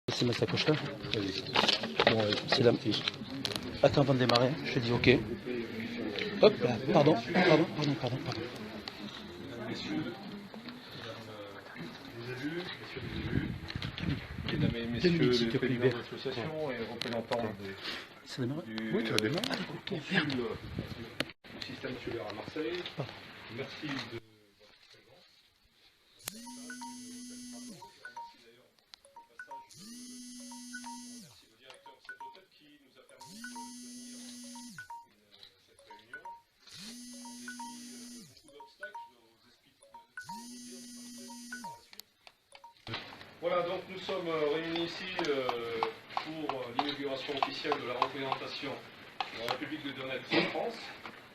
C'est ma sacoche là. Bon, c'est la... Attends avant de démarrer, je te dis ok. Hop là, pardon. Messieurs, les élus, mesdames et messieurs les présidents d'associations et représentants Ça démarre. Oui, ça démarre. du système solaire à Marseille. Merci de votre présence. Merci au directeur de cet hôtel qui nous a permis de tenir cette réunion. Beaucoup d'obstacles, je vous explique par la suite. Voilà, donc nous sommes réunis ici pour l'inauguration officielle de la représentation de la République de Donetsk en France.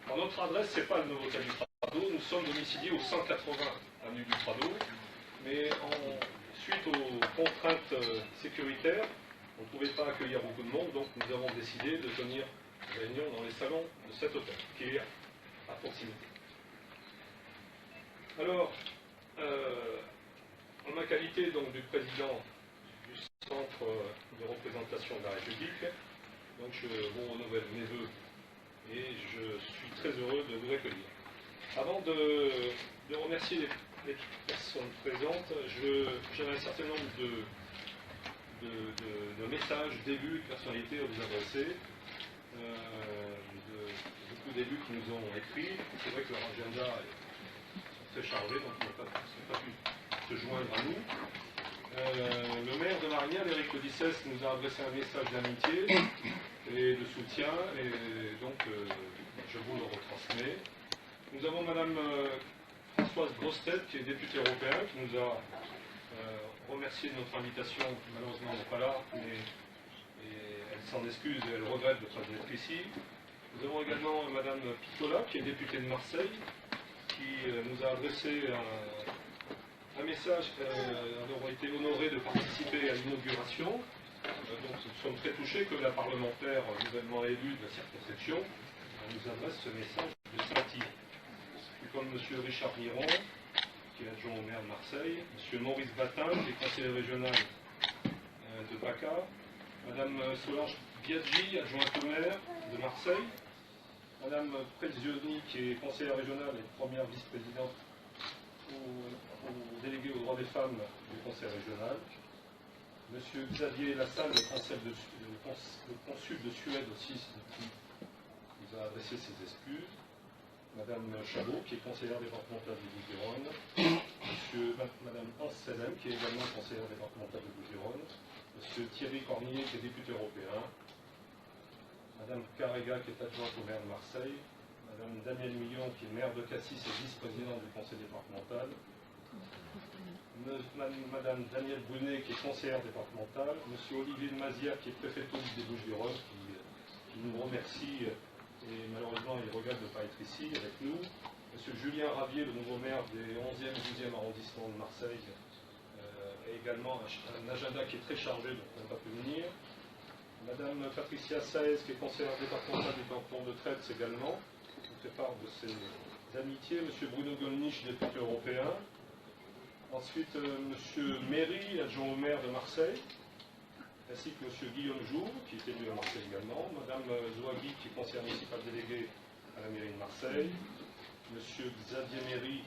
Alors, notre adresse, ce n'est pas le nouveau hôtel du Prado, nous sommes domiciliés au 180 avenue du Prado, mais suite aux contraintes sécuritaires, on ne pouvait pas accueillir beaucoup de monde, donc nous avons décidé de tenir une réunion dans les salons de cet hôtel, qui est à proximité. Alors, en ma qualité donc du président du centre de représentation de la République, donc je vous renouvelle mes vœux et je suis très heureux de vous accueillir. Avant de remercier les personnes présentes, j'ai un certain nombre de messages d'élus et de personnalités à vous adresser. Beaucoup d'élus qui nous ont écrit. C'est vrai que leur agenda est très chargé, donc ils n'ont pas pu se joindre à nous. Le maire de Marignane, Éric Odissès, nous a adressé un message d'amitié et de soutien, et donc je vous le retransmets. Nous avons Madame Françoise Grossetête, qui est députée européenne, qui nous a remercié de notre invitation. Malheureusement, elle n'est pas là, mais elle s'en excuse et elle regrette de ne pas être ici. Nous avons également Madame Piccola, qui est députée de Marseille, qui nous a adressé un message. Nous avons été honorés de participer à l'inauguration. Donc nous sommes très touchés que la parlementaire nouvellement élue de la circonscription nous adresse ce message de sympathie. Comme M. Richard Miron, qui est adjoint au maire de Marseille, M. Maurice Batin, qui est conseiller régional de PACA, Mme Solange Biaggi, adjointe au maire de Marseille, Mme Prezioni, qui est conseillère régionale et première vice-présidente au délégué aux droits des femmes du conseil régional, M. Xavier Lassalle, le consul de Suède aussi, qui nous a adressé ses excuses, Madame Chabot, qui est conseillère départementale de Bouches-du-Rhône, Madame Hans Sedem, qui est également conseillère départementale de Bouches-du-Rhône, M. Thierry Cornier, qui est député européen, Madame Carrega, qui est adjointe au maire de Marseille, Madame Danielle Millon, qui est maire de Cassis et vice-présidente du conseil départemental, Madame Danielle Brunet, qui est conseillère départementale, M. Olivier de Mazière, qui est préfet des Bouches-du-Rhône, qui nous remercie. Et malheureusement, il regrette de ne pas être ici avec nous. Monsieur Julien Ravier, le nouveau maire des 11e et 12e arrondissements de Marseille, a également un agenda qui est très chargé, donc on n'a pas pu venir. Madame Patricia Saez, qui est conseillère départementale du canton de Trèbes également, qui fait part de ses amitiés. Monsieur Bruno Gollnisch, député européen. Ensuite, Monsieur Méry, adjoint au maire de Marseille, ainsi que M. Guillaume Jour, qui est élu à Marseille également, Mme Zouagui, qui est conseillère municipale déléguée à la mairie de Marseille, M. Xavier Méry,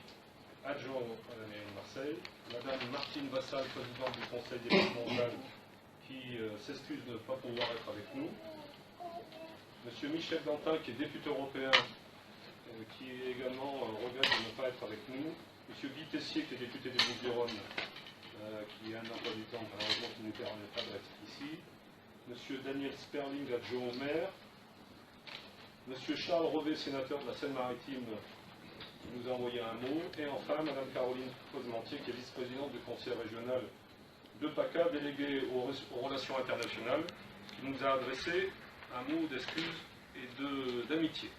adjoint à la mairie de Marseille, Mme Martine Vassal, présidente du conseil départemental, qui s'excuse de ne pas pouvoir être avec nous, M. Michel Dantin, qui est député européen, qui également regrette de ne pas être avec nous, M. Guy Tessier, qui est député des Bouches-du-Rhône, qui a un emploi du temps malheureusement qui ne nous permet pas d'être ici, M. Daniel Sperling, adjoint au maire, M. Charles Revet, sénateur de la Seine-Maritime, qui nous a envoyé un mot, et enfin Mme Caroline Cosmentier, qui est vice-présidente du conseil régional de PACA, déléguée aux relations internationales, qui nous a adressé un mot d'excuse et d'amitié.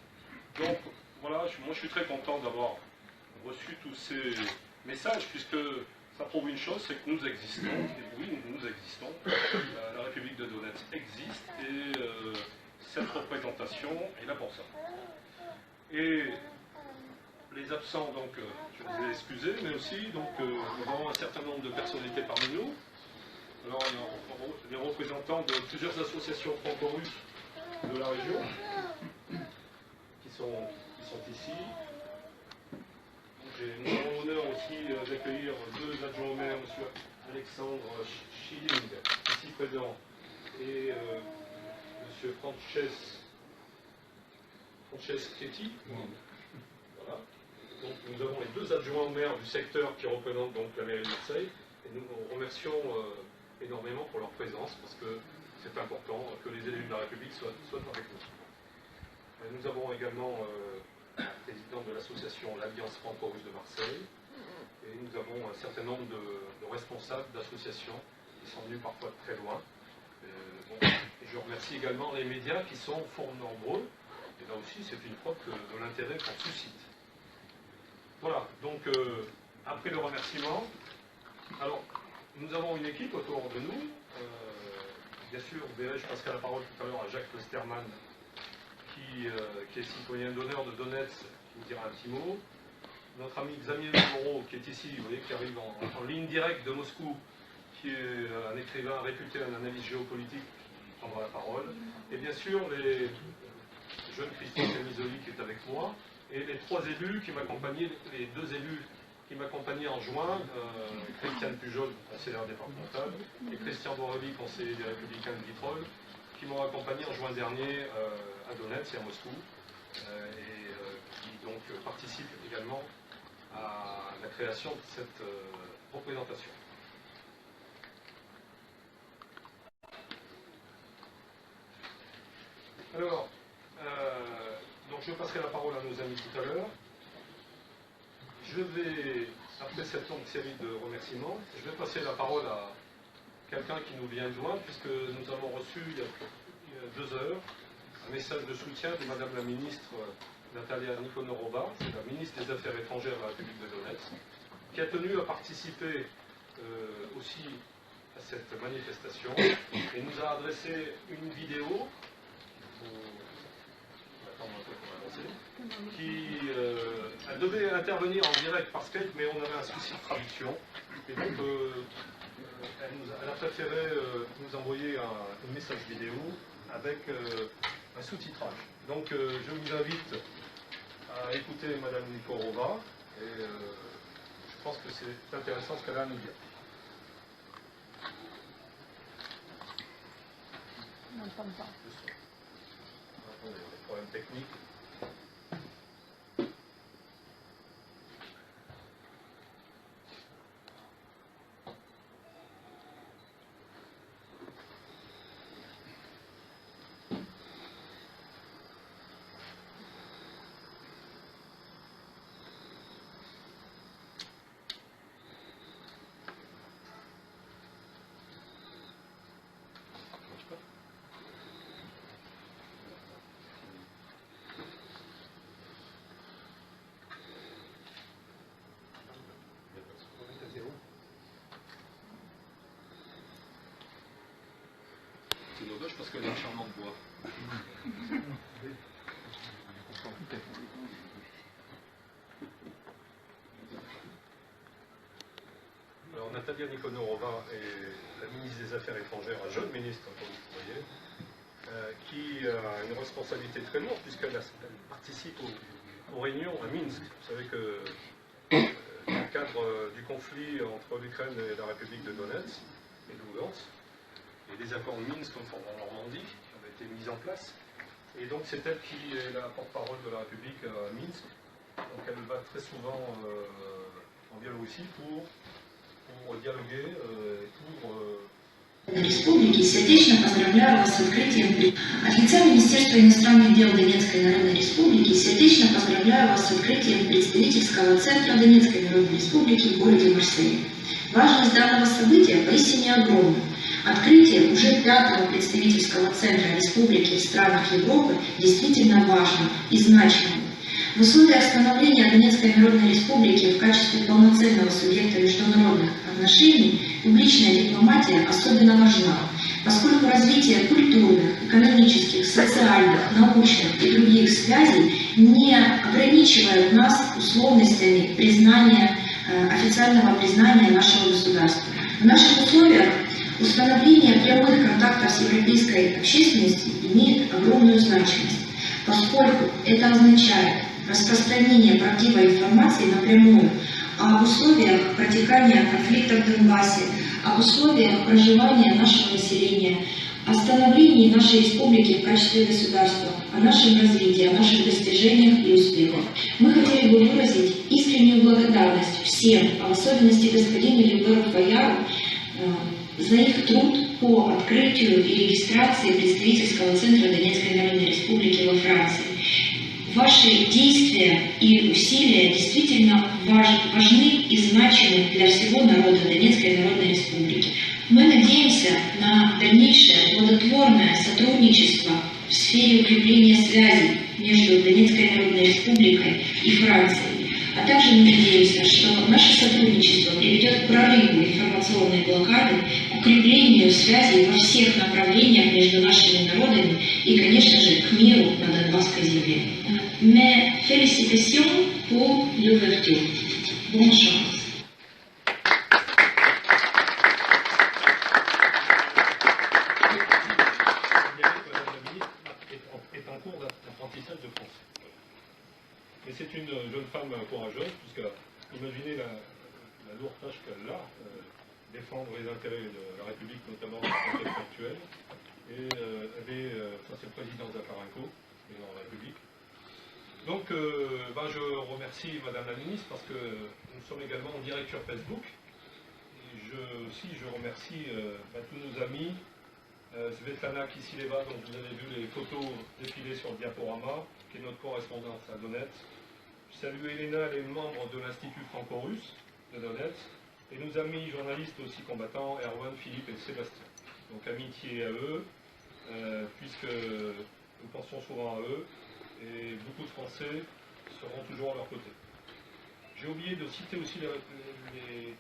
Donc voilà, moi je suis très content d'avoir reçu tous ces messages, puisque ça prouve une chose, c'est que nous existons, et oui, nous existons, la République de Donetsk existe, et cette représentation est là pour ça. Et les absents, donc, je vous ai excusés, mais aussi, donc, nous avons un certain nombre de personnalités parmi nous. Alors, les représentants de plusieurs associations franco-russes de la région qui sont ici. Nous avons l'honneur aussi d'accueillir deux adjoints au maire, M. Alexandre Schilling, ici présent, et M. Franceschetti. Voilà. Donc nous avons les deux adjoints au maire du secteur qui représentent donc la mairie de Marseille, et nous remercions énormément pour leur présence, parce que c'est important que les élus de la République soient avec nous. Nous avons également la présidente de l'association L'Alliance franco-russe de Marseille, et nous avons un certain nombre de responsables d'associations qui sont venus parfois de très loin. Et je remercie également les médias qui sont fort nombreux, et là aussi c'est une preuve de l'intérêt qu'on suscite. Voilà, donc après le remerciement, alors nous avons une équipe autour de nous. Bien sûr, vous verrez, je passerai la parole tout à l'heure à Jacques Westermann, qui est citoyen d'honneur de Donetsk, qui nous dira un petit mot. Notre ami Xavier Moreau, qui est ici, vous voyez, qui arrive en ligne directe de Moscou, qui est un écrivain réputé, un analyste géopolitique, qui prendra la parole. Et bien sûr, les jeunes Christophe Misoli qui est avec moi, et les trois élus qui m'accompagnaient, les deux élus qui m'accompagnaient en juin, Christiane Pujol, conseillère départementale, et Christian Borelli, conseiller des Républicains de Vitrolles, qui m'ont accompagné en juin dernier à Donetsk et à Moscou, et qui donc participent également à la création de cette représentation. Alors, donc je passerai la parole à nos amis tout à l'heure. Je vais, après cette longue série de remerciements, je vais passer la parole à quelqu'un qui nous vient de loin, puisque nous avons reçu il y a 2 heures un message de soutien de Madame la ministre Natalia Nikonorova, c'est la ministre des Affaires étrangères de la République de Donetsk, qui a tenu à participer aussi à cette manifestation et nous a adressé une vidéo qui elle devait intervenir en direct par Skype, mais on avait un souci de traduction, et donc elle a préféré nous envoyer un message vidéo avec un sous-titrage. Donc je vous invite à écouter Madame Nikorova, et je pense que c'est intéressant ce qu'elle a à nous dire. On n'entend pas. Il y a des problèmes techniques. C'est dommage parce qu'elle a un charmant de bois. Alors Natalia Nikonorova est la ministre des Affaires étrangères, un jeune ministre, comme vous voyez, qui a une responsabilité très lourde puisqu'elle participe aux réunions à Minsk. Vous savez que dans le cadre du conflit entre l'Ukraine et la République de Donetsk et de Lugansk, et des accords de Minsk comme en Normandie qui ont été mis en place. Et donc c'est elle qui est la porte-parole de la République à Minsk. Donc elle va très souvent en Biélorussie pour dialoguer et pour... Республики сердечно поздравляю вас с открытием. От лица Министерства иностранных дел Донецкой Народной Республики сердечно поздравляю вас с открытием представительского центра Донецкой Народной Республики в городе Марселе. Важность данного события поистине огромна. Открытие уже 5-го представительского центра республики в странах Европы действительно важно и значимо. В условиях становления Донецкой Народной Республики в качестве полноценного субъекта международных отношений публичная дипломатия особенно важна, поскольку развитие культурных, экономических, социальных, научных и других связей не ограничивает нас условностями официального признания нашего государства. В наших условиях Установление прямых контактов с европейской общественностью имеет огромную значимость, поскольку это означает распространение правдивой информации напрямую об условиях протекания конфликта в Донбассе, об условиях проживания нашего населения, о становлении нашей республики в качестве государства, о нашем развитии, о наших достижениях и успехах. Мы хотели бы выразить искреннюю благодарность всем, а в особенности господину Либеру Фаяру, за их труд по открытию и регистрации представительского центра Донецкой Народной Республики во Франции. Ваши действия и усилия действительно важны и значимы для всего народа Донецкой Народной Республики. Мы надеемся на дальнейшее плодотворное сотрудничество в сфере укрепления связей между Донецкой Народной Республикой и Францией. А также мы надеемся, что наше сотрудничество приведет к прорыву информационной блокады, к укреплению связей во всех направлениях между нашими народами и, конечно же, к миру на Донбасской земле. Mes félicitations pour l'ouverture. Bonne chance. Est en cours d'apprentissage de français. Et c'est une jeune femme courageuse, puisque imaginez la lourde tâche qu'elle a, défendre les intérêts de la République, notamment dans le contexte actuel. Et ça c'est le président Zacharenko, et dans la République. Donc je remercie Madame la Ministre, parce que nous sommes également en direct sur Facebook. Et je remercie tous nos amis, Svetlana Kisileva, dont vous avez vu les photos défilées sur le diaporama, qui est notre correspondante à Donetsk. Je salue Elena, elle est membre de l'Institut franco-russe de Donetsk, et nos amis journalistes aussi combattants, Erwan, Philippe et Sébastien. Donc amitié à eux, puisque nous pensons souvent à eux, et beaucoup de Français seront toujours à leur côté. J'ai oublié de citer aussi les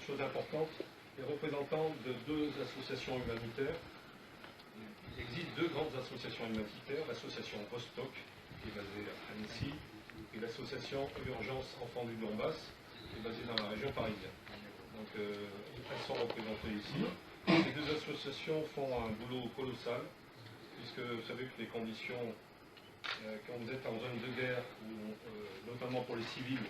choses importantes, les représentants de deux associations humanitaires. Il existe deux grandes associations humanitaires, l'association Vostok, qui est basée à Annecy, et l'association Urgence Enfants du Donbass, qui est basée dans la région parisienne. Donc elles sont représentées ici. Ces deux associations font un boulot colossal, puisque vous savez que les conditions, quand vous êtes en zone de guerre, notamment pour les civils,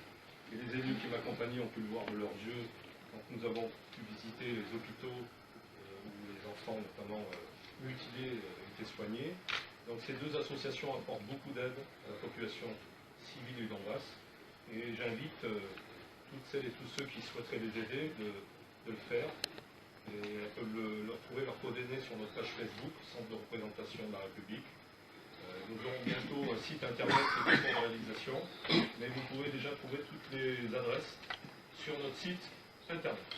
et les élus qui m'accompagnaient ont pu le voir de leurs yeux, quand nous avons pu visiter les hôpitaux où les enfants, notamment mutilés, étaient soignés. Donc ces deux associations apportent beaucoup d'aide à la population civile du Donbass. Et j'invite toutes celles et tous ceux qui souhaiteraient les aider de le faire. Et elles peuvent trouver leurs coordonnées sur notre page Facebook, Centre de représentation de la République. Nous aurons bientôt un site internet qui est en cours de réalisation, mais vous pouvez déjà trouver toutes les adresses sur notre site internet.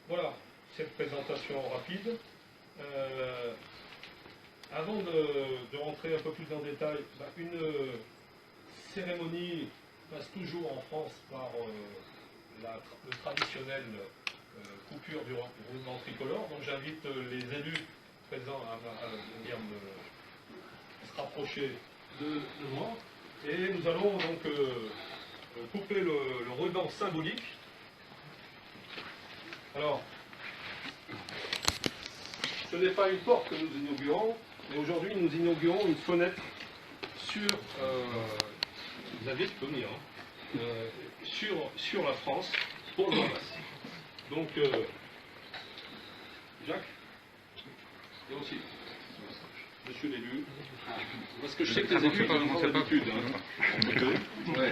Voilà, cette présentation rapide. Avant de rentrer un peu plus dans le détail, une cérémonie passe toujours en France par le traditionnel coupure du ruban tricolore. Donc j'invite les élus présents à se rapprocher de moi. Et nous allons donc couper le ruban symbolique. Alors, ce n'est pas une porte que nous inaugurons, mais aujourd'hui nous inaugurons une fenêtre sur, Xavier, tu peux venir, sur la France pour le Donbass. Donc, Jacques, et aussi, monsieur l'élu, parce que je sais que les élus ont l'habitude.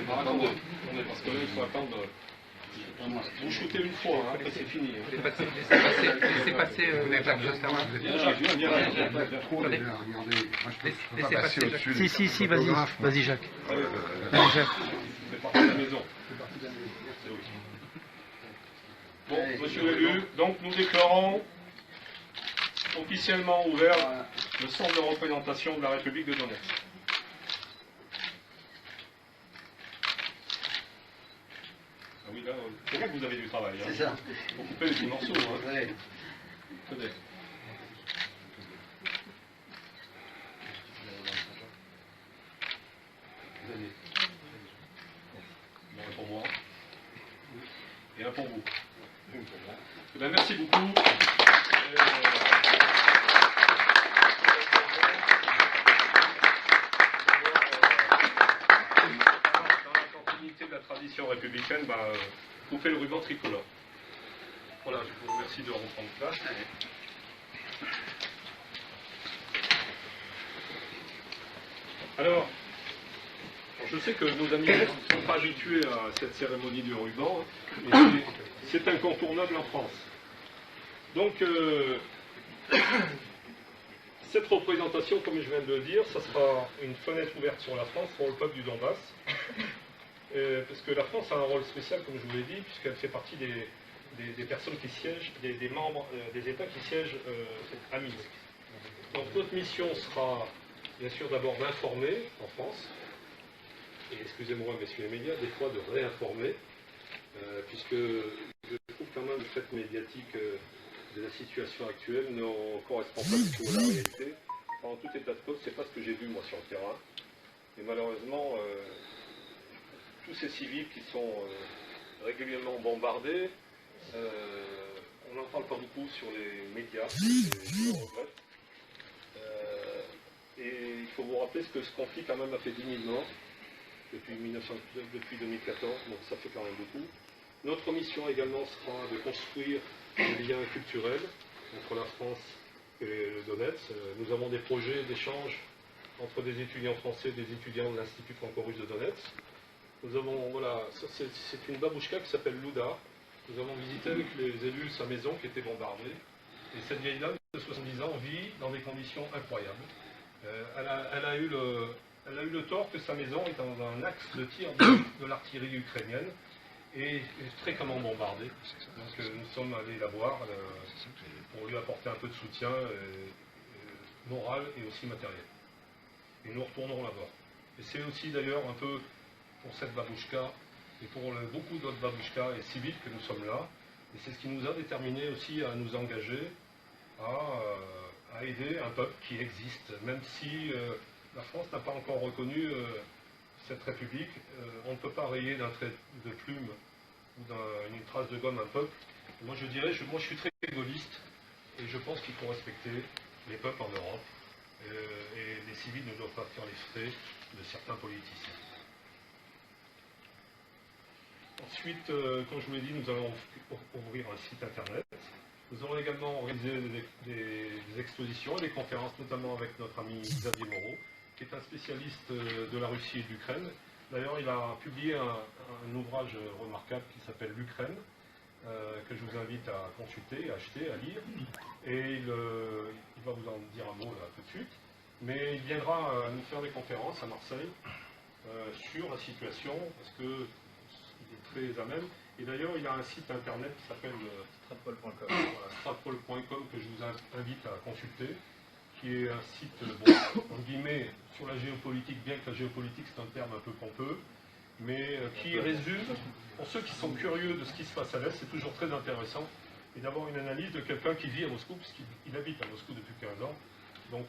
Attendez, parce que là il faut attendre. Vous shootez une fois, hein, après c'est fini. Laissez passer les Jacques juste avant. Viens, Si, vas-y Jacques. C'est parti de la maison. Bon, monsieur l'élu, donc nous déclarons officiellement ouvert le centre de représentation de la République de Donetsk. Ah oui, là, c'est vrai que vous avez du travail. Hein. C'est ça. Faut couper les petits morceaux. Hein. Ouais. Tenez. Bon, un pour moi. Et un pour vous. Eh bien, merci beaucoup. Dans la continuité de la tradition républicaine, couper le ruban tricolore. Voilà, je vous remercie de reprendre place. Alors, je sais que nos amis ne sont pas habitués à cette cérémonie du ruban, mais c'est incontournable en France. Donc, cette représentation, comme je viens de le dire, ça sera une fenêtre ouverte sur la France pour le peuple du Donbass. Parce que la France a un rôle spécial, comme je vous l'ai dit, puisqu'elle fait partie des personnes qui siègent, des membres des États qui siègent à Minsk. Donc notre mission sera, bien sûr, d'abord d'informer en France, et excusez-moi, messieurs les médias, des fois de réinformer, puisque je trouve quand même le fait médiatique de la situation actuelle ne correspond pas du tout à la réalité. En tout état de cause, c'est pas ce que j'ai vu moi sur le terrain. Et malheureusement, tous ces civils qui sont régulièrement bombardés, on n'en parle pas beaucoup sur les médias, je le regrette. Et il faut vous rappeler que ce conflit quand même a fait 10 000 morts depuis 2014, donc ça fait quand même beaucoup. Notre mission également sera de construire des liens culturels entre la France et le Donetsk. Nous avons des projets d'échange entre des étudiants français et des étudiants de l'Institut franco-russe de Donetsk. Nous avons, voilà, c'est une babouchka qui s'appelle Louda. Nous avons visité avec les élus sa maison qui était bombardée. Et cette vieille dame de 70 ans vit dans des conditions incroyables. Elle a eu le tort que sa maison est dans un axe de tir de l'artillerie ukrainienne et est fréquemment bombardée. Donc nous sommes allés la voir pour lui apporter un peu de soutien moral et aussi matériel. Et nous retournerons la voir. Et c'est aussi d'ailleurs un peu pour cette babouchka et pour beaucoup d'autres babouchkas et civils que nous sommes là. Et c'est ce qui nous a déterminés aussi à nous engager à aider un peuple qui existe. Même si la France n'a pas encore reconnu cette République, on ne peut pas rayer d'un trait de plume ou d'une trace de gomme un peuple. Moi je dirais, moi je suis très gaulliste et je pense qu'il faut respecter les peuples en Europe et les civils ne doivent pas faire les frais de certains politiciens. Ensuite, comme je vous l'ai dit, nous allons ouvrir un site internet. Nous allons également organiser des expositions et des conférences, notamment avec notre ami Xavier Moreau, qui est un spécialiste de la Russie et de l'Ukraine. D'ailleurs, il a publié un ouvrage remarquable qui s'appelle L'Ukraine, que je vous invite à consulter, à acheter, à lire. Et il va vous en dire un mot là tout de suite. Mais il viendra nous faire des conférences à Marseille sur la situation, parce que il est très à même. Et d'ailleurs, il a un site internet qui s'appelle stratpol.com, voilà, stratpol.com, que je vous invite à consulter, qui est un site, en guillemets, sur la géopolitique, bien que la géopolitique c'est un terme un peu pompeux, mais qui résume, pour ceux qui sont curieux de ce qui se passe à l'Est, c'est toujours très intéressant, et d'avoir une analyse de quelqu'un qui vit à Moscou, puisqu'il habite à Moscou depuis 15 ans, donc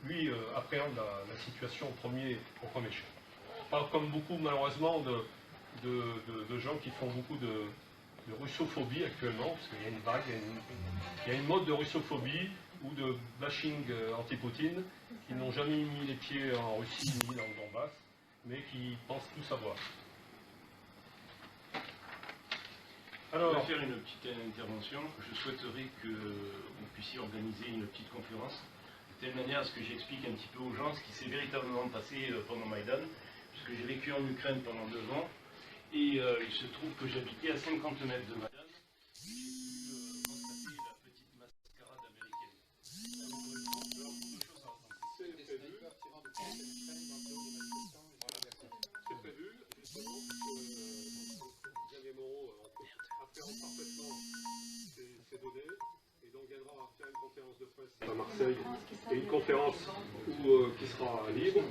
lui appréhende la situation au premier chef. Pas comme beaucoup, malheureusement, de gens qui font beaucoup de russophobie actuellement, parce qu'il y a une vague, il y a une mode de russophobie ou de bashing anti-Poutine, qui n'ont jamais mis les pieds en Russie ni dans le Donbass, mais qui pensent tout savoir. Alors, je vais faire une petite intervention. Je souhaiterais que vous puissiez organiser une petite conférence, de telle manière à ce que j'explique un petit peu aux gens ce qui s'est véritablement passé pendant Maïdan, puisque j'ai vécu en Ukraine pendant 2 ans. Et il se trouve que j'habitais à 50 mètres de Maïdan. J'ai pu constater la petite mascarade américaine. c'est prévu, justement, Xavier Moreau appréhende parfaitement ces données, et donc viendra faire une conférence de presse à Marseille, et une conférence qui sera libre,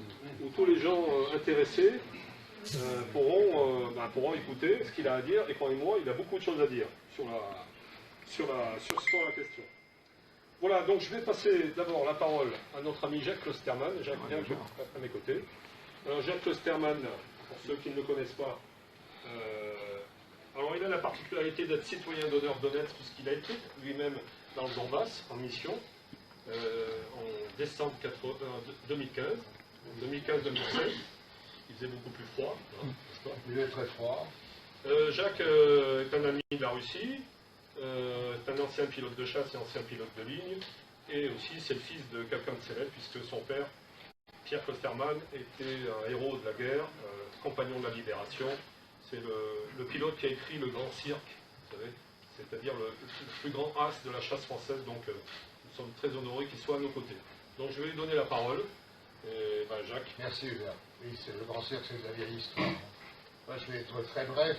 où tous les gens intéressés pourront écouter ce qu'il a à dire, et croyez-moi, il a beaucoup de choses à dire sur la question. Voilà, donc je vais passer d'abord la parole à notre ami Jacques Klosterman. Jacques, viens à mes côtés. Alors Jacques Klosterman, pour ceux qui ne le connaissent pas, Alors il a la particularité d'être citoyen d'honneur Donetsk puisqu'il a été lui-même dans le Donbass en mission en décembre 2015, 2015-2016. Il faisait beaucoup plus froid. Hein, n'est-ce pas ? Il est très froid. Jacques est un ami de la Russie, est un ancien pilote de chasse et ancien pilote de ligne, et aussi c'est le fils de quelqu'un de célèbre puisque son père, Pierre Kosterman, était un héros de la guerre, compagnon de la libération. C'est le pilote qui a écrit Le Grand Cirque, vous savez, c'est-à-dire le plus grand as de la chasse française, donc nous sommes très honorés qu'il soit à nos côtés. Donc je vais lui donner la parole, et Jacques. Merci Hubert. Oui, c'est le Grand Cirque, c'est de la vieille histoire. Moi, je vais être très bref.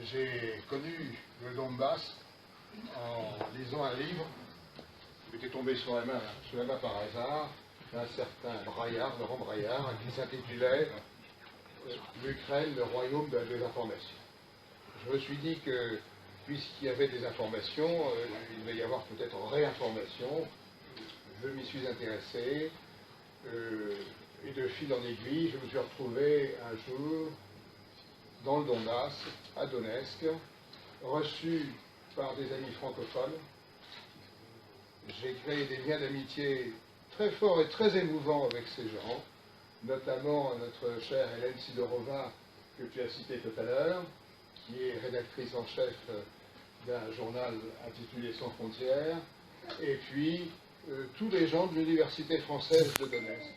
J'ai connu le Donbass en lisant un livre qui était tombé sur la main par hasard, d'un certain Braillard, Laurent Braillard, qui s'intitulait L'Ukraine, le royaume de la désinformation. Je me suis dit que, puisqu'il y avait des informations, il devait y avoir peut-être réinformation. Je m'y suis intéressé, et de fil en aiguille, je me suis retrouvé un jour dans le Donbass, à Donetsk, reçu par des amis francophones. J'ai créé des liens d'amitié très forts et très émouvants avec ces gens, notamment notre chère Hélène Sidorova, que tu as citée tout à l'heure, qui est rédactrice en chef d'un journal intitulé Sans frontières, et puis tous les gens de l'université française de Donetsk,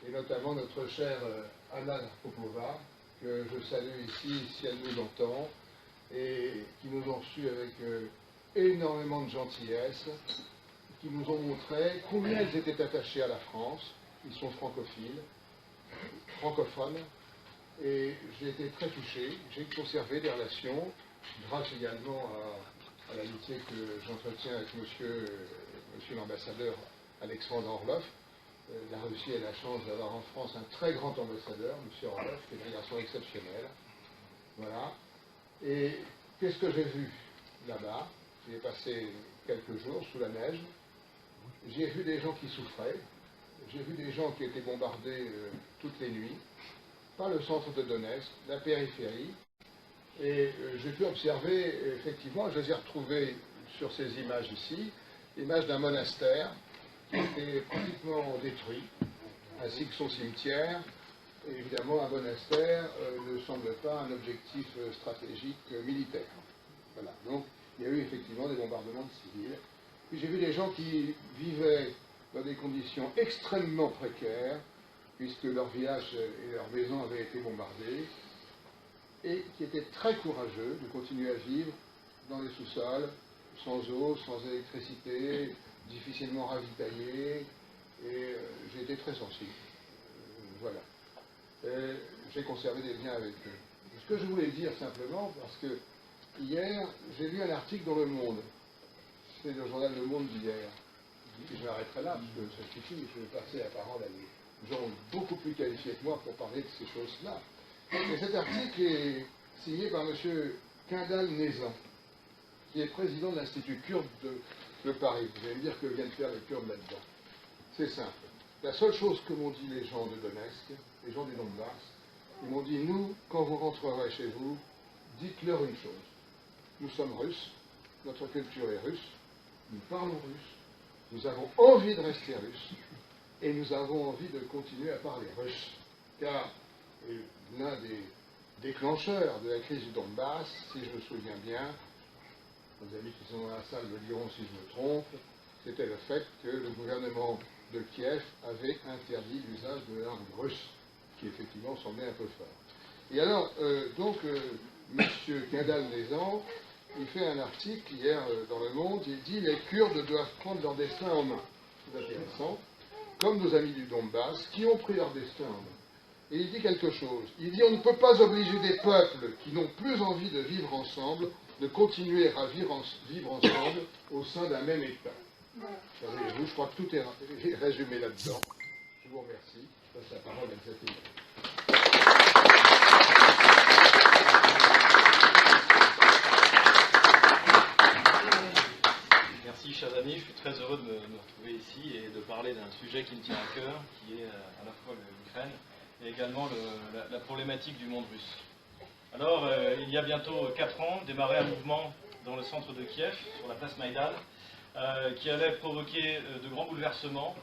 et notamment notre chère Anna Popova, que je salue ici, si elle nous entend, et qui nous ont reçus avec énormément de gentillesse, qui nous ont montré combien ils étaient attachés à la France. Ils sont francophones, et j'ai été très touché. J'ai conservé des relations, grâce également à l'amitié que j'entretiens avec monsieur l'ambassadeur Alexandre Orlov. La Russie a la chance d'avoir en France un très grand ambassadeur, M. Orlov, qui est un garçon exceptionnel. Voilà. Et qu'est-ce que j'ai vu là-bas? J'ai passé quelques jours sous la neige. J'ai vu des gens qui souffraient. J'ai vu des gens qui étaient bombardés toutes les nuits, par le centre de Donetsk, la périphérie. Et j'ai pu observer, effectivement, je les ai retrouvés sur ces images ici, l'image d'un monastère qui était pratiquement détruit, ainsi que son cimetière. Et évidemment, un monastère ne semble pas un objectif stratégique militaire. Voilà. Donc, il y a eu effectivement des bombardements de civils. Puis j'ai vu des gens qui vivaient dans des conditions extrêmement précaires, puisque leur village et leur maison avaient été bombardés, et qui étaient très courageux de continuer à vivre dans les sous-sols, sans eau, sans électricité, difficilement ravitaillés, et j'ai été très sensible. Voilà. J'ai conservé des liens avec eux. Ce que je voulais dire simplement, parce que hier, j'ai lu un article dans Le Monde. C'est le journal Le Monde d'hier. Je m'arrêterai là, parce que ça suffit, je vais passer la parole à des gens beaucoup plus qualifiés que moi pour parler de ces choses-là. Et cet article est signé par M. Kendall Nezan, qui est président de l'Institut kurde de Paris. Vous allez me dire que viennent faire les Kurdes là-dedans. C'est simple. La seule chose que m'ont dit les gens de Donetsk, les gens du Donbass, ils m'ont dit, nous, quand vous rentrerez chez vous, dites-leur une chose. Nous sommes Russes, notre culture est russe, nous parlons russe, nous avons envie de rester russes, et nous avons envie de continuer à parler russe. Car l'un des déclencheurs de la crise du Donbass, si je me souviens bien, nos amis qui sont dans la salle me diront si je me trompe, c'était le fait que le gouvernement de Kiev avait interdit l'usage de l'arme russe, qui effectivement semblait un peu fort. Et alors, M. Kendall Nezan, il fait un article hier dans Le Monde, il dit « Les Kurdes doivent prendre leur destin en main ». C'est intéressant. Comme nos amis du Donbass, qui ont pris leur destin en main. Et il dit quelque chose. Il dit « On ne peut pas obliger des peuples qui n'ont plus envie de vivre ensemble, de continuer à vivre ensemble au sein d'un même État. » Savez-vous, je crois que tout est résumé là-dedans. Je vous remercie. Je passe la parole à Xavier. Merci, chers amis. Je suis très heureux de me retrouver ici et de parler d'un sujet qui me tient à cœur, qui est à la fois l'Ukraine et également la problématique du monde russe. Alors, il y a bientôt 4 ans, démarrait un mouvement dans le centre de Kiev, sur la place Maïdan, qui allait provoquer de grands bouleversements,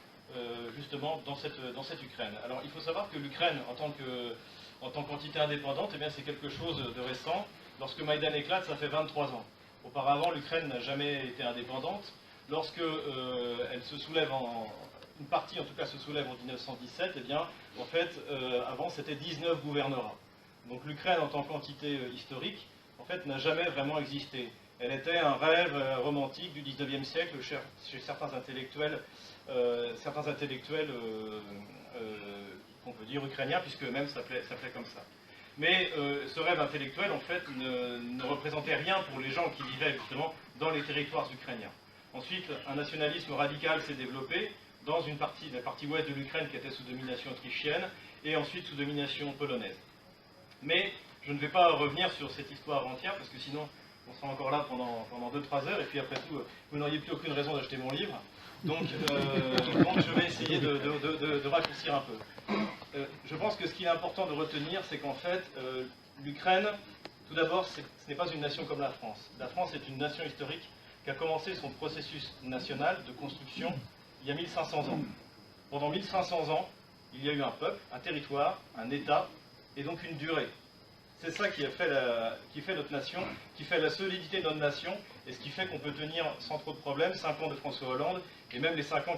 justement, dans cette Ukraine. Alors, il faut savoir que l'Ukraine, en tant qu'entité indépendante, eh bien, c'est quelque chose de récent. Lorsque Maïdan éclate, ça fait 23 ans. Auparavant, l'Ukraine n'a jamais été indépendante. Lorsque elle se soulève une partie en tout cas se soulève en 1917, eh bien, en fait, avant c'était 19 gouvernorats. Donc l'Ukraine en tant qu'entité historique, en fait, n'a jamais vraiment existé. Elle était un rêve romantique du 19e siècle chez certains intellectuels qu'on peut dire ukrainiens, puisque eux-mêmes s'appelaient comme ça. Mais ce rêve intellectuel, en fait, ne représentait rien pour les gens qui vivaient justement dans les territoires ukrainiens. Ensuite, un nationalisme radical s'est développé dans la partie ouest de l'Ukraine qui était sous domination autrichienne, et ensuite sous domination polonaise. Mais je ne vais pas revenir sur cette histoire entière, parce que sinon on sera encore là pendant 2-3 heures, et puis après tout, vous n'auriez plus aucune raison d'acheter mon livre. Donc je vais essayer de raccourcir un peu. Je pense que ce qui est important de retenir, c'est qu'en fait, l'Ukraine, tout d'abord, ce n'est pas une nation comme la France. La France est une nation historique qui a commencé son processus national de construction il y a 1500 ans. Pendant 1500 ans, il y a eu un peuple, un territoire, un État, et donc une durée. C'est ça qui fait notre nation, qui fait la solidité de notre nation, et ce qui fait qu'on peut tenir sans trop de problèmes 5 ans de François Hollande, et même les 5 ans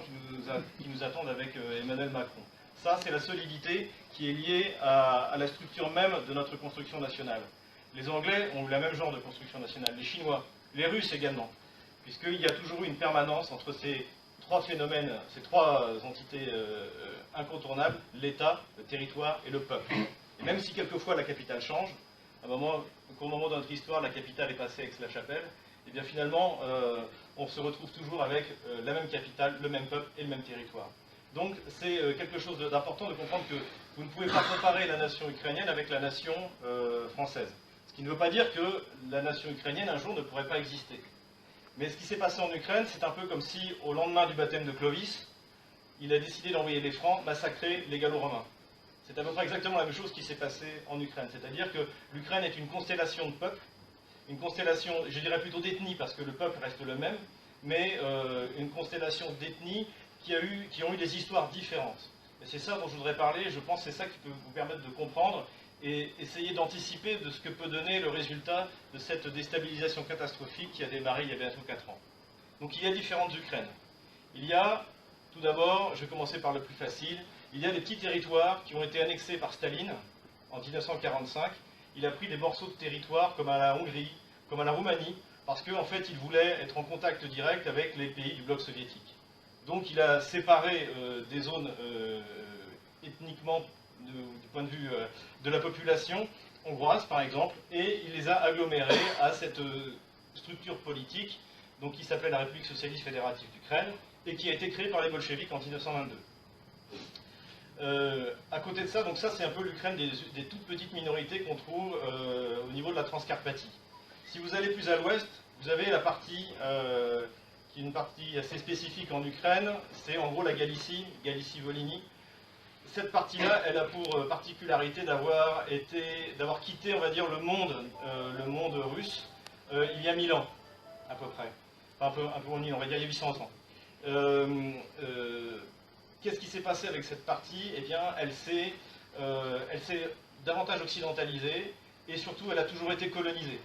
qui nous attendent avec Emmanuel Macron. Ça, c'est la solidité qui est liée à la structure même de notre construction nationale. Les Anglais ont eu le même genre de construction nationale, les Chinois, les Russes également, puisqu'il y a toujours eu une permanence entre ces 3 phénomènes, ces 3 entités incontournables, l'État, le territoire et le peuple. Et même si quelquefois la capitale change, au moment de notre histoire, la capitale est passée à Aix-la-Chapelle, et bien finalement, on se retrouve toujours avec la même capitale, le même peuple et le même territoire. Donc c'est quelque chose d'important de comprendre que vous ne pouvez pas comparer la nation ukrainienne avec la nation française. Ce qui ne veut pas dire que la nation ukrainienne un jour ne pourrait pas exister. Mais ce qui s'est passé en Ukraine, c'est un peu comme si, au lendemain du baptême de Clovis, il a décidé d'envoyer les Francs massacrer les Gallo-Romains. C'est à peu près exactement la même chose qui s'est passé en Ukraine. C'est-à-dire que l'Ukraine est une constellation de peuples, une constellation, je dirais plutôt d'ethnies, parce que le peuple reste le même, mais une constellation d'ethnies qui ont eu des histoires différentes. Et c'est ça dont je voudrais parler, je pense que c'est ça qui peut vous permettre de comprendre et essayer d'anticiper de ce que peut donner le résultat de cette déstabilisation catastrophique qui a démarré il y a bientôt 4 ans. Donc il y a différentes Ukraines. Il y a, tout d'abord, je vais commencer par le plus facile, il y a des petits territoires qui ont été annexés par Staline en 1945. Il a pris des morceaux de territoire comme à la Hongrie, comme à la Roumanie, parce qu'en fait il voulait être en contact direct avec les pays du bloc soviétique. Donc il a séparé des zones ethniquement du point de vue de la population hongroise par exemple, et il les a agglomérés à cette structure politique donc, qui s'appelle la République socialiste fédérative d'Ukraine et qui a été créée par les bolcheviks en 1922. À côté de ça, donc ça c'est un peu l'Ukraine des toutes petites minorités qu'on trouve au niveau de la Transcarpathie. Si vous allez plus à l'ouest, vous avez la partie qui est une partie assez spécifique en Ukraine, c'est en gros la Galicie, Galicie-Volhynie. Cette partie-là, elle a pour particularité d'avoir quitté, on va dire, le monde russe il y a 1000 ans, à peu près. Enfin, un peu en 1000 ans, on va dire il y a 800 ans. Qu'est-ce qui s'est passé avec cette partie? Eh bien, elle s'est davantage occidentalisée, et surtout, elle a toujours été colonisée.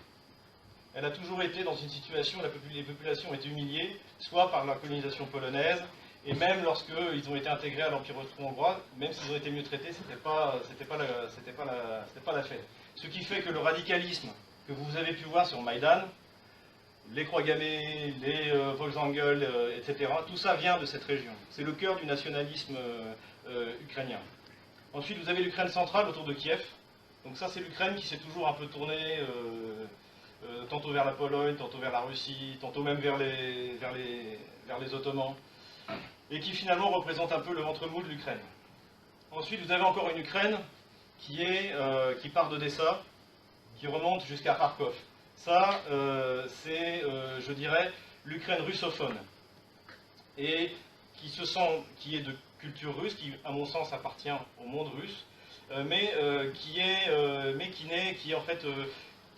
Elle a toujours été dans une situation où les populations ont été humiliées, soit par la colonisation polonaise, et même lorsqu'ils ont été intégrés à l'Empire austro-hongrois, même s'ils ont été mieux traités, c'était pas la fête. Ce qui fait que le radicalisme que vous avez pu voir sur Maïdan, les croix gammées, les Volksangel, etc., tout ça vient de cette région. C'est le cœur du nationalisme ukrainien. Ensuite, vous avez l'Ukraine centrale autour de Kiev. Donc ça, c'est l'Ukraine qui s'est toujours un peu tournée tantôt vers la Pologne, tantôt vers la Russie, tantôt même vers les Ottomans, et qui finalement représente un peu le ventre mou de l'Ukraine. Ensuite, vous avez encore une Ukraine qui part d'Odessa, qui remonte jusqu'à Kharkov. Ça, c'est, je dirais, l'Ukraine russophone, et qui est de culture russe, qui, à mon sens, appartient au monde russe, qui est en fait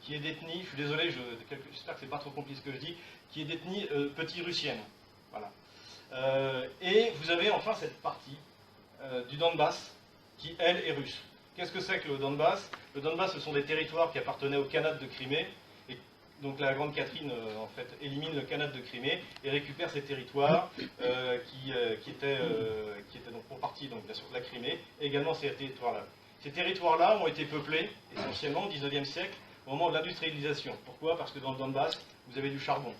qui est détenue, je suis désolé, j'espère que c'est pas trop compliqué ce que je dis, qui est détenue petit-russienne. Voilà. Et vous avez enfin cette partie du Donbass qui, elle, est russe. Qu'est-ce que c'est que le Donbass? Le Donbass, ce sont des territoires qui appartenaient au Khanat de Crimée. Et donc la Grande Catherine, en fait, élimine le Khanat de Crimée et récupère ces territoires qui étaient donc pour partie donc, bien sûr, de la Crimée, et également ces territoires-là. Ces territoires-là ont été peuplés, essentiellement, au XIXe siècle, au moment de l'industrialisation. Pourquoi? Parce que dans le Donbass, vous avez du charbon.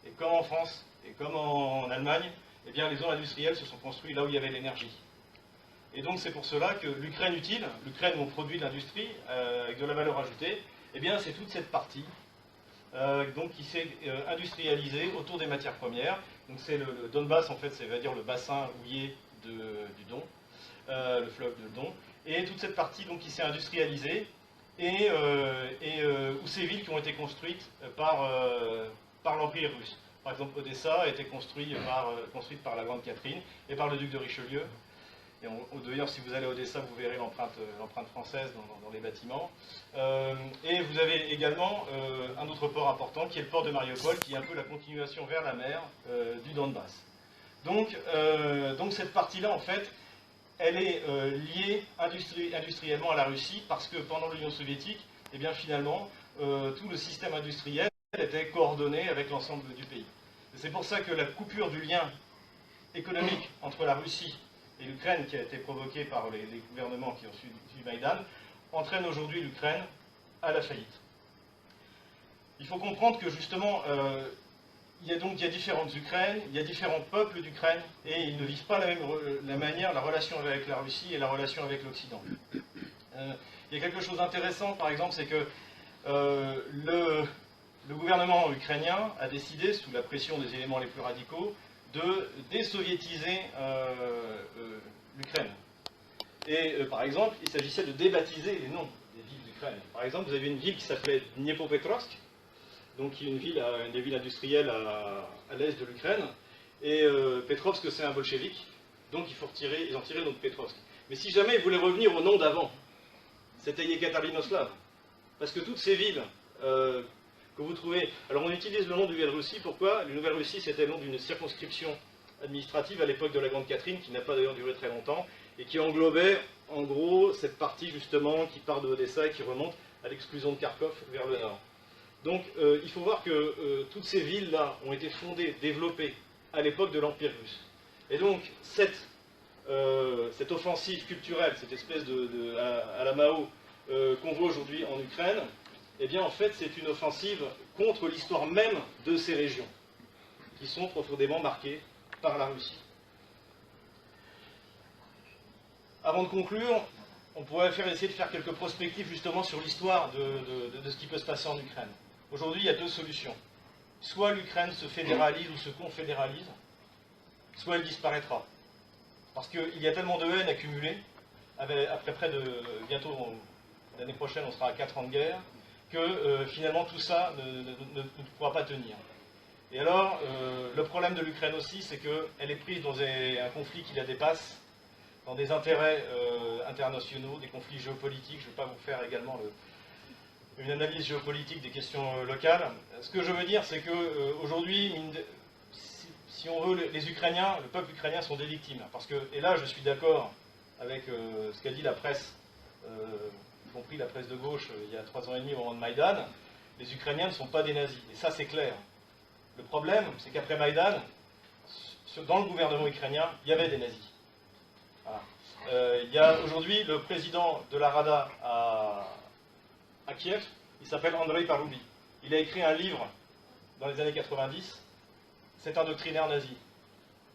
Et comme en France, et comme en Allemagne, eh bien, les zones industrielles se sont construites là où il y avait l'énergie. Et donc c'est pour cela que l'Ukraine utile, l'Ukraine où on produit de l'industrie avec de la valeur ajoutée, eh bien c'est toute cette partie donc, qui s'est industrialisée autour des matières premières. Donc c'est le Donbass, en fait, c'est dire le bassin houillé du Don, le fleuve de Don, et toute cette partie donc, qui s'est industrialisée et où ces villes qui ont été construites par l'Empire russe. Par exemple, Odessa a été construite par la Grande Catherine et par le duc de Richelieu. Et d'ailleurs, si vous allez à Odessa, vous verrez l'empreinte française dans les bâtiments. Et vous avez également un autre port important, qui est le port de Mariupol, qui est un peu la continuation vers la mer du Donbass. Donc cette partie-là, en fait, elle est liée industriellement à la Russie, parce que pendant l'Union soviétique, eh bien, finalement, tout le système industriel était coordonné avec l'ensemble du pays. C'est pour ça que la coupure du lien économique entre la Russie et l'Ukraine, qui a été provoquée par les gouvernements qui ont suivi Maïdan, entraîne aujourd'hui l'Ukraine à la faillite. Il faut comprendre que justement, il y a différentes Ukraines, il y a différents peuples d'Ukraine, et ils ne vivent pas la manière, la relation avec la Russie et la relation avec l'Occident. Il y a quelque chose d'intéressant, par exemple, c'est que le gouvernement ukrainien a décidé, sous la pression des éléments les plus radicaux, de désoviétiser l'Ukraine. Et par exemple, il s'agissait de débaptiser les noms des villes d'Ukraine. Par exemple, vous avez une ville qui s'appelait Dniepropetrovsk, donc qui est une des villes industrielles à l'est de l'Ukraine, et Petrovsk c'est un bolchevique, donc ils ont tiré donc Petrovsk. Mais si jamais ils voulaient revenir au nom d'avant, c'était Yekaterinoslav, parce que toutes ces villes que vous trouvez... Alors on utilise le nom de Nouvelle-Russie, pourquoi? La Nouvelle-Russie c'était le nom d'une circonscription administrative à l'époque de la Grande Catherine, qui n'a pas d'ailleurs duré très longtemps, et qui englobait en gros cette partie justement qui part de Odessa et qui remonte à l'exclusion de Kharkov vers le nord. Donc il faut voir que toutes ces villes-là ont été fondées, développées à l'époque de l'Empire russe. Et donc cette offensive culturelle, cette espèce à la Mao qu'on voit aujourd'hui en Ukraine, eh bien en fait c'est une offensive contre l'histoire même de ces régions, qui sont profondément marquées par la Russie. Avant de conclure, on pourrait essayer de faire quelques prospectives justement sur l'histoire de ce qui peut se passer en Ukraine. Aujourd'hui, il y a deux solutions. Soit l'Ukraine se fédéralise ou se confédéralise, soit elle disparaîtra. Parce qu'il y a tellement de haine accumulée, après bientôt, l'année prochaine, on sera à 4 ans de guerre, que finalement tout ça ne pourra pas tenir. Et alors, le problème de l'Ukraine aussi, c'est qu'elle est prise dans un conflit qui la dépasse, dans des intérêts internationaux, des conflits géopolitiques. Je ne vais pas vous faire également une analyse géopolitique des questions locales. Ce que je veux dire, c'est qu'aujourd'hui, si on veut, les Ukrainiens, le peuple ukrainien sont des victimes. Parce que, et là, je suis d'accord avec ce qu'a dit la presse, y compris la presse de gauche, il y a 3 ans et demi au moment de Maïdan, les Ukrainiens ne sont pas des nazis. Et ça, c'est clair. Le problème, c'est qu'après Maïdan, dans le gouvernement ukrainien, il y avait des nazis. Voilà. Il y a aujourd'hui le président de la Rada à Kiev, il s'appelle Andrei Paroubi. Il a écrit un livre dans les années 90, c'est un doctrinaire nazi.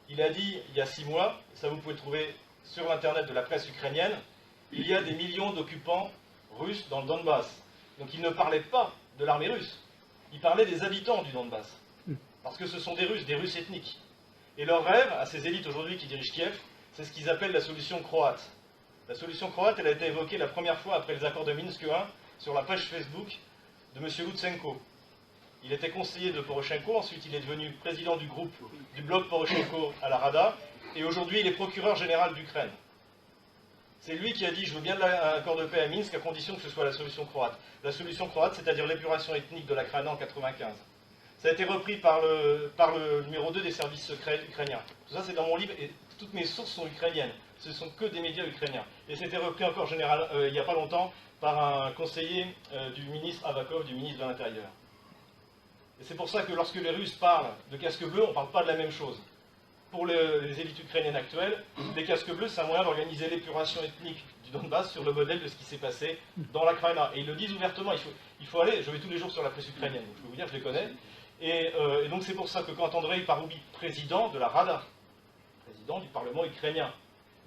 Il a dit, il y a 6 mois, et ça vous pouvez le trouver sur l'internet de la presse ukrainienne, il y a des millions d'occupants russes dans le Donbass. Donc il ne parlait pas de l'armée russe, il parlait des habitants du Donbass. Parce que ce sont des Russes ethniques. Et leur rêve, à ces élites aujourd'hui qui dirigent Kiev, c'est ce qu'ils appellent la solution croate. La solution croate, elle a été évoquée la première fois après les accords de Minsk 1 sur la page Facebook de M. Lutsenko. Il était conseiller de Poroshenko, ensuite il est devenu président du bloc Poroshenko à la Rada, et aujourd'hui il est procureur général d'Ukraine. C'est lui qui a dit « je veux bien un accord de paix à Minsk à condition que ce soit la solution croate ». La solution croate, c'est-à-dire l'épuration ethnique de la Krajina en 1995. Ça a été repris par le numéro 2 des services secrets ukrainiens. Tout ça, c'est dans mon livre, et toutes mes sources sont ukrainiennes. Ce sont que des médias ukrainiens. Et c'était repris encore il n'y a pas longtemps par un conseiller du ministre Avakov, du ministre de l'Intérieur. Et c'est pour ça que lorsque les Russes parlent de casques bleus, on ne parle pas de la même chose. Pour les élites ukrainiennes actuelles, les casques bleus, c'est un moyen d'organiser l'épuration ethnique du Donbass sur le modèle de ce qui s'est passé dans la Krajina. Et ils le disent ouvertement, il faut aller, je vais tous les jours sur la presse ukrainienne, donc je peux vous dire, je les connais. Et donc c'est pour ça que quand Andrei Paroubi, président de la Rada, président du Parlement ukrainien,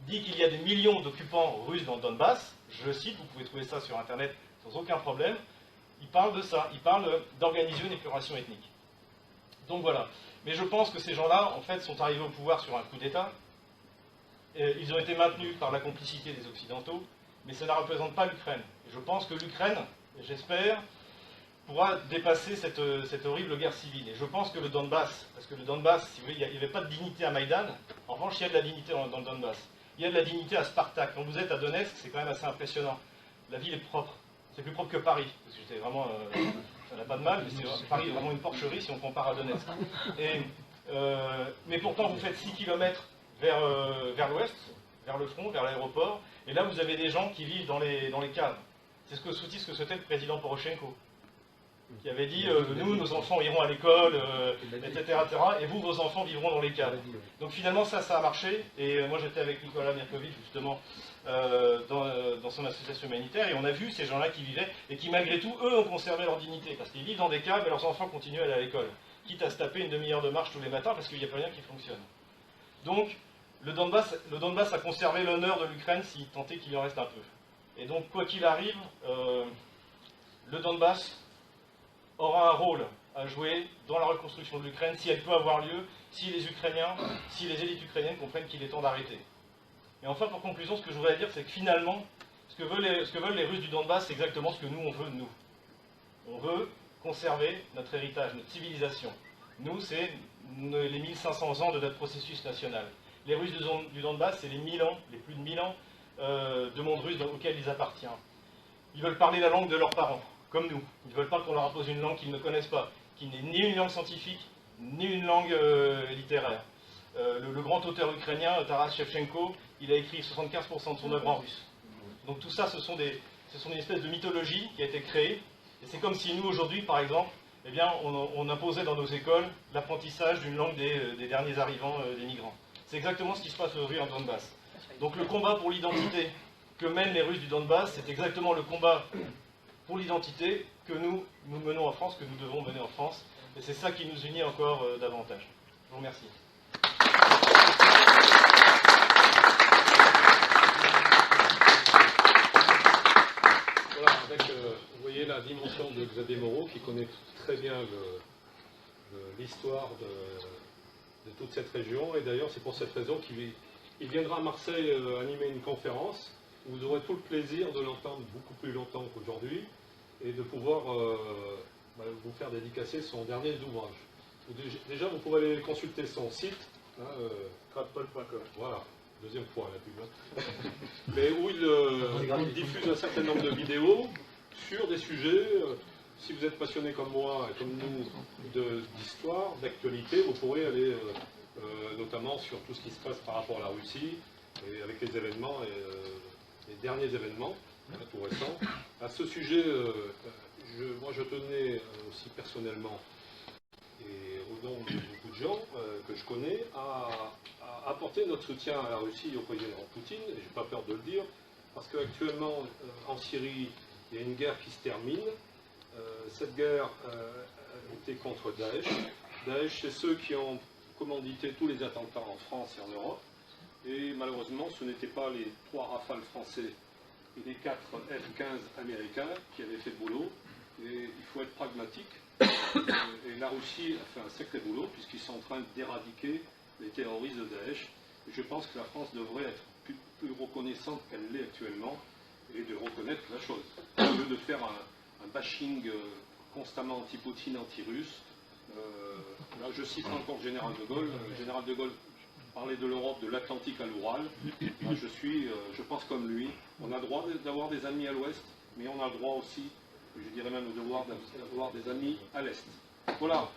dit qu'il y a des millions d'occupants russes dans le Donbass, je le cite, vous pouvez trouver ça sur Internet sans aucun problème, il parle de ça, il parle d'organiser une épuration ethnique. Donc voilà. Mais je pense que ces gens-là, en fait, sont arrivés au pouvoir sur un coup d'État. Ils ont été maintenus par la complicité des Occidentaux, mais ça ne représente pas l'Ukraine. Et je pense que l'Ukraine, j'espère, pourra dépasser cette horrible guerre civile. Et je pense que le Donbass, parce que le Donbass, si vous voulez, il n'y avait pas de dignité à Maïdan, en revanche, il y a de la dignité dans le Donbass. Il y a de la dignité à Spartak. Quand vous êtes à Donetsk, c'est quand même assez impressionnant. La ville est propre. C'est plus propre que Paris, parce que j'étais vraiment... ça n'a pas de mal, mais Paris est vraiment une porcherie si on compare à Donetsk. Mais pourtant, vous faites 6 km vers l'ouest, vers le front, vers l'aéroport, et là, vous avez des gens qui vivent dans les caves. C'est ce que souhaitait le président Poroshenko, qui avait dit nous, nos enfants iront à l'école, etc., et vous, vos enfants vivront dans les caves. Donc finalement, ça a marché, et moi j'étais avec Nicolas Mirkovic, justement, dans son association humanitaire, et on a vu ces gens-là qui vivaient, et qui malgré tout, eux, ont conservé leur dignité, parce qu'ils vivent dans des caves, et leurs enfants continuent à aller à l'école, quitte à se taper une demi-heure de marche tous les matins, parce qu'il n'y a pas rien qui fonctionne. Donc, le Donbass a conservé l'honneur de l'Ukraine, si tant est qu'il en reste un peu. Et donc, quoi qu'il arrive, le Donbass aura un rôle à jouer dans la reconstruction de l'Ukraine, si elle peut avoir lieu, si les élites ukrainiennes comprennent qu'il est temps d'arrêter. Et enfin, pour conclusion, ce que je voudrais dire, c'est que finalement, ce que veulent les Russes du Donbass, c'est exactement ce que nous, on veut de nous. On veut conserver notre héritage, notre civilisation. Nous, c'est les 1500 ans de notre processus national. Les Russes du Donbass, c'est les 1000 ans, les plus de 1000 ans de monde russe auquel ils appartiennent. Ils veulent parler la langue de leurs parents, comme nous. Ils ne veulent pas qu'on leur impose une langue qu'ils ne connaissent pas, qui n'est ni une langue scientifique, ni une langue littéraire. Le grand auteur ukrainien, Taras Shevchenko, il a écrit 75% de son œuvre en russe. Donc tout ça, ce sont une espèce de mythologie qui a été créée. Et c'est comme si nous, aujourd'hui, par exemple, eh bien, on imposait dans nos écoles l'apprentissage d'une langue des derniers arrivants des migrants. C'est exactement ce qui se passe aujourd'hui en Donbass. Donc le combat pour l'identité que mènent les Russes du Donbass, c'est exactement le combat pour l'identité que nous menons en France, que nous devons mener en France. Et c'est ça qui nous unit encore davantage. Je vous remercie. Voilà, avec, vous voyez la dimension de Xavier Moreau, qui connaît très bien l'histoire de toute cette région. Et d'ailleurs, c'est pour cette raison qu'il viendra à Marseille animer une conférence. Vous aurez tout le plaisir de l'entendre beaucoup plus longtemps qu'aujourd'hui et de pouvoir vous faire dédicacer son dernier ouvrage. Déjà, vous pourrez aller consulter son site, cradpol.com. Voilà, deuxième fois la pub. Mais où il diffuse un certain nombre de vidéos sur des sujets. Si vous êtes passionné comme moi et comme nous d'histoire, d'actualité, vous pourrez aller notamment sur tout ce qui se passe par rapport à la Russie et avec les événements, les derniers événements, tout récents. À ce sujet, moi je tenais aussi personnellement et au nom de beaucoup de gens que je connais à apporter notre soutien à la Russie et au président Poutine, et je n'ai pas peur de le dire, parce qu'actuellement en Syrie, il y a une guerre qui se termine. Cette guerre était contre Daesh. Daesh, c'est ceux qui ont commandité tous les attentats en France et en Europe. Et malheureusement, ce n'étaient pas les 3 Rafales français et les 4 F-15 américains qui avaient fait le boulot. Et il faut être pragmatique. Et la Russie a fait un sacré boulot, puisqu'ils sont en train d'éradiquer les terroristes de Daesh. Et je pense que la France devrait être plus reconnaissante qu'elle l'est actuellement, et de reconnaître la chose. Au lieu de faire un bashing constamment anti-Poutine, anti-russe. Là, je cite encore Général de Gaulle. Général de Gaulle, parler de l'Europe, de l'Atlantique à l'Oural. Moi, je pense comme lui. On a le droit d'avoir des amis à l'Ouest, mais on a le droit aussi, je dirais même le devoir d'avoir des amis à l'Est. Voilà.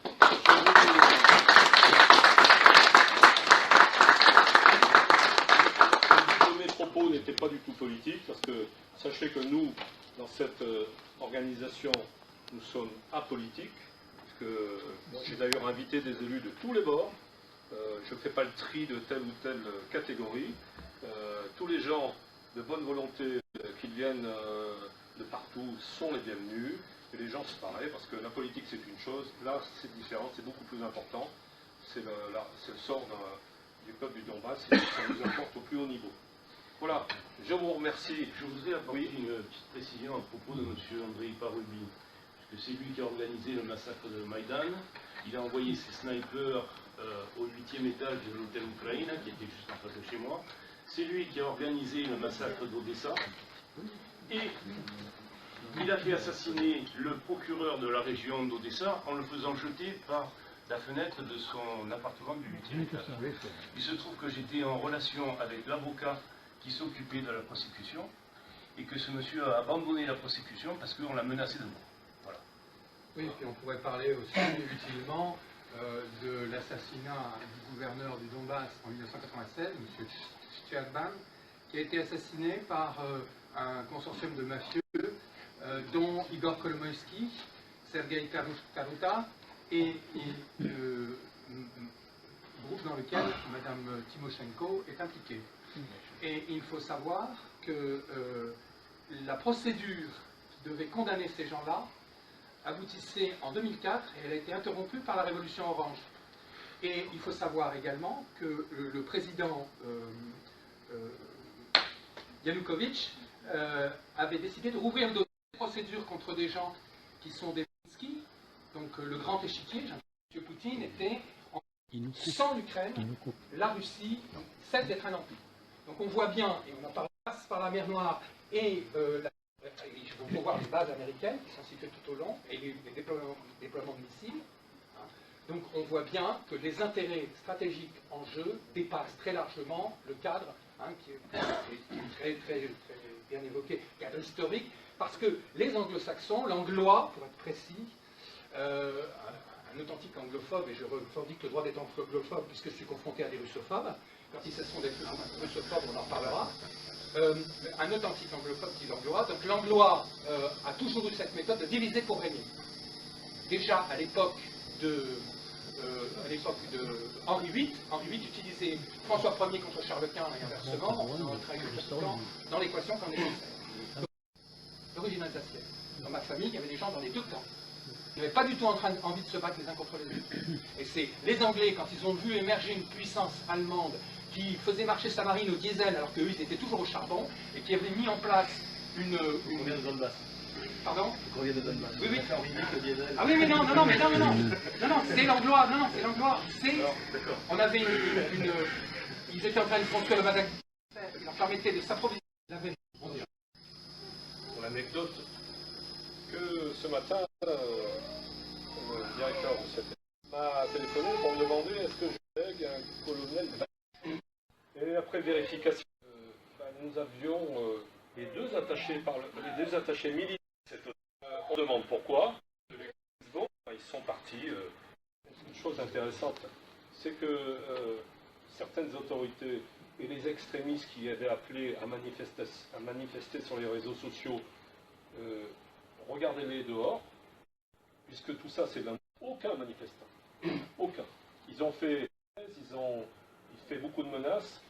Mes propos n'étaient pas du tout politiques, parce que sachez que nous, dans cette organisation, nous sommes apolitiques, parce que j'ai d'ailleurs invité des élus de tous les bords. Je ne fais pas le tri de telle ou telle catégorie. Tous les gens de bonne volonté qui viennent de partout sont les bienvenus. Et les gens se parlent, parce que la politique c'est une chose, là c'est différent, c'est beaucoup plus important. C'est le sort du peuple du Donbass et ça nous importe au plus haut niveau. Voilà, je vous remercie. Je voudrais apporter une petite précision à propos de M. Andrei Parubin, parce que c'est lui qui a organisé le massacre de Maïdan. Il a envoyé ses snipers au 8e étage de l'hôtel Ukraine, qui était juste en face de chez moi. C'est lui qui a organisé le massacre d'Odessa. Et il a fait assassiner le procureur de la région d'Odessa en le faisant jeter par la fenêtre de son appartement du 8e étage. Il se trouve que j'étais en relation avec l'avocat qui s'occupait de la prosécution et que ce monsieur a abandonné la prosécution parce qu'on l'a menacé de mort. Voilà. Oui, et on pourrait parler aussi utilement de l'assassinat du gouverneur du Donbass en 1996, M. Tcherban, qui a été assassiné par un consortium de mafieux dont Igor Kolomoïski, Sergei Karuta et le groupe dans lequel Mme Timoshenko est impliquée. Et il faut savoir que la procédure qui devait condamner ces gens-là aboutissait en 2004 et elle a été interrompue par la Révolution orange. Et il faut savoir également que le président Yanukovych avait décidé de rouvrir une procédure contre des gens qui sont des Poutski, donc le grand échiquier, M. Poutine était sans l'Ukraine, la Russie cesse d'être un empire. Donc on voit bien, et on en parle par la mer Noire, et il faut voir les bases américaines qui sont situées tout au long, et les déploiements de missiles. Donc on voit bien que les intérêts stratégiques en jeu dépassent très largement le cadre qui est très bien évoqué, cadre historique, parce que les anglo-saxons, l'anglois, pour être précis, un authentique anglophobe, et je revendique le droit d'être anglophobe puisque je suis confronté à des russophobes, quand ils cesseront d'être russophobe, on en parlera. Un authentique anglophone qui est l'anglois. Donc l'anglois a toujours eu cette méthode de diviser pour régner. Déjà à l'époque de Henri VIII utilisait François Ier contre Charles Quint et inversement, dans l'équation qu'on est d'origine alsacienne. Dans ma famille, il y avait des gens dans les deux camps. Ils n'avaient pas du tout envie de se battre les uns contre les autres. Et c'est les Anglais, quand ils ont vu émerger une puissance allemande qui faisait marcher sa marine au diesel alors qu'eux, ils étaient toujours au charbon, et qui avait mis en place une... Combien de Donbass? Pardon? Combien de Donbass? Oui, oui. Au diesel. Ah oui, mais non, c'est l'anglois, c'est l'anglois. On avait ils étaient en train de construire le Madagascar, qui leur permettait de s'approvisionner. Pour l'anecdote, que ce matin, le directeur de cette m'a téléphoné pour me demander est-ce que je lègue un colonel. Et après vérification, nous avions les deux attachés militaires. On demande pourquoi. Ils sont partis. Une chose intéressante, c'est que certaines autorités et les extrémistes qui avaient appelé à manifester sur les réseaux sociaux, regardez-les dehors, puisque tout ça c'est aucun manifestant. Aucun. Ils ont fait beaucoup de menaces,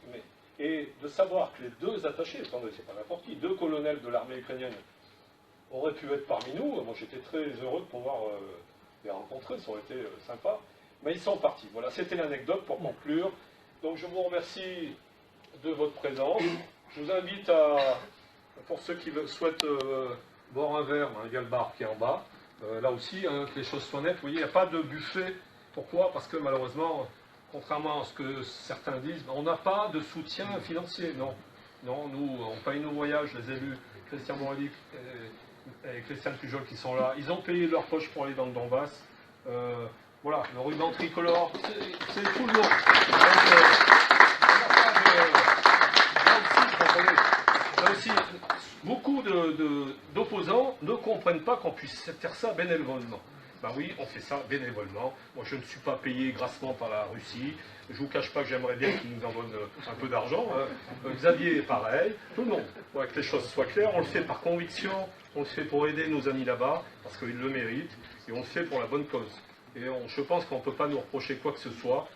et de savoir que les deux attachés, attendez, c'est pas n'importe qui, deux colonels de l'armée ukrainienne auraient pu être parmi nous, moi j'étais très heureux de pouvoir les rencontrer, ça aurait été sympa, mais ils sont partis. Voilà, c'était l'anecdote pour conclure. Donc je vous remercie de votre présence. Je vous invite pour ceux qui souhaitent boire un verre, il y a le bar qui est en bas, là aussi, que les choses soient nettes, vous voyez, il n'y a pas de buffet. Pourquoi? Parce que malheureusement, contrairement à ce que certains disent, on n'a pas de soutien financier. Non, nous, on paye nos voyages, les élus, Christian Morelli et Christian Pujol qui sont là, ils ont payé leur poche pour aller dans le Donbass. Voilà, le ruban tricolore, c'est tout le monde. Donc, d'opposants ne comprennent pas qu'on puisse faire ça bénévolement. Ben oui, on fait ça bénévolement. Moi, je ne suis pas payé grassement par la Russie. Je ne vous cache pas que j'aimerais bien qu'ils nous en donnent un peu d'argent. Xavier est pareil. Tout le monde. Pour que les choses soient claires, on le fait par conviction, on le fait pour aider nos amis là-bas, parce qu'ils le méritent, et on le fait pour la bonne cause. Et je pense qu'on ne peut pas nous reprocher quoi que ce soit,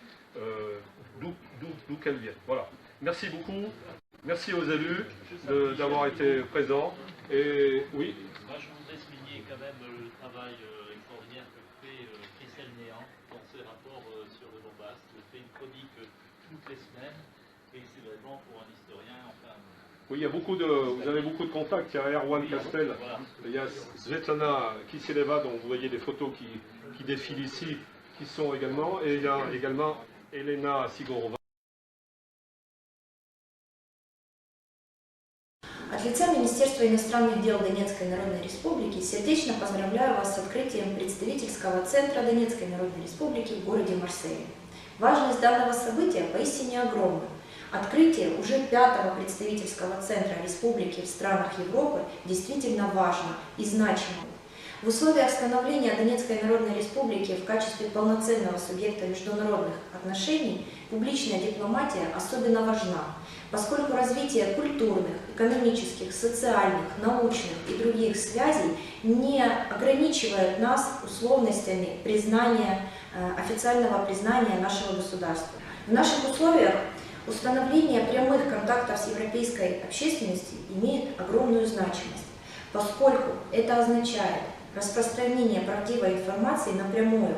d'où qu'elle vienne. Voilà. Merci beaucoup. Merci aux élus d'avoir été présents. Et oui. Moi, je voudrais souligner quand même le travail extraordinaire que fait Christelle Néant dans ses rapports sur le Donbass. Elle fait une chronique toutes les semaines et c'est vraiment pour un historien. Enfin, oui, il y a vous avez beaucoup de contacts. Il y a Erwan Castel, voilà. Il y a Svetlana Kiseleva, dont vous voyez des photos qui défilent ici, qui sont également, et il y a également Elena Sigorova. От лица Министерства иностранных дел Донецкой Народной Республики сердечно поздравляю вас с открытием представительского центра Донецкой Народной Республики в городе Марселе. Важность данного события поистине огромна. Открытие уже 5-го представительского центра республики в странах Европы действительно важно и значимо. В условиях становления Донецкой Народной Республики в качестве полноценного субъекта международных отношений публичная дипломатия особенно важна, поскольку развитие культурных, экономических, социальных, научных и других связей не ограничивает нас условностями официального признания нашего государства. В наших условиях установление прямых контактов с европейской общественностью имеет огромную значимость, поскольку это означает распространение правдивой информации напрямую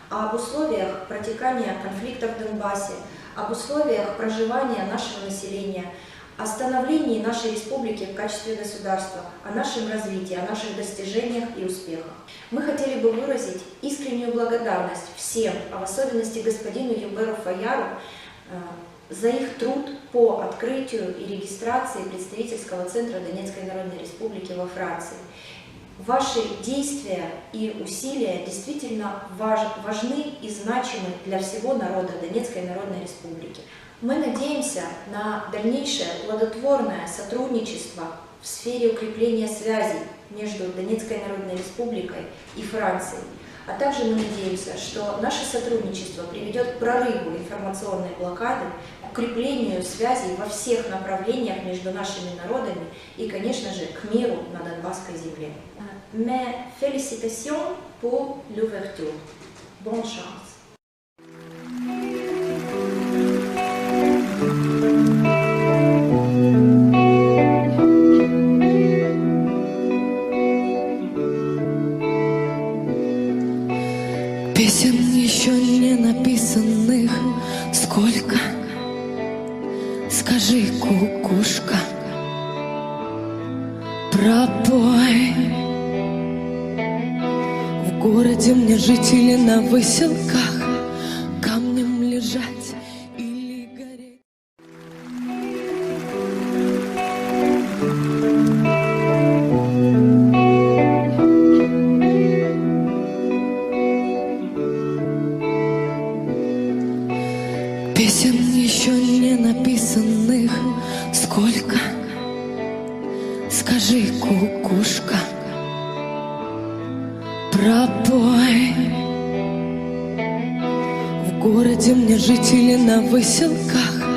об условиях протекания конфликта в Донбассе, об условиях проживания нашего населения, о становлении нашей республики в качестве государства, о нашем развитии, о наших достижениях и успехах. Мы хотели бы выразить искреннюю благодарность всем, а в особенности господину Юмберу Фаяру, за их труд по открытию и регистрации представительского центра Донецкой Народной Республики во Франции. Ваши действия и усилия действительно важны и значимы для всего народа Донецкой Народной Республики. Мы надеемся на дальнейшее плодотворное сотрудничество в сфере укрепления связей между Донецкой Народной Республикой и Францией. А также мы надеемся, что наше сотрудничество приведет к прорыву информационной блокады, к укреплению связей во всех направлениях между нашими народами и, конечно же, к миру на Донбасской земле. Mes félicitations pour l'ouverture. Bonne chance. Песен еще не написанных сколько? Скажи, кукушка, пропой. В городе мне жить или на выселках, камнем лежать или гореть. Песен еще не написанных сколько? Скажи, кукушка, пропой. В городе мне жить или на выселках,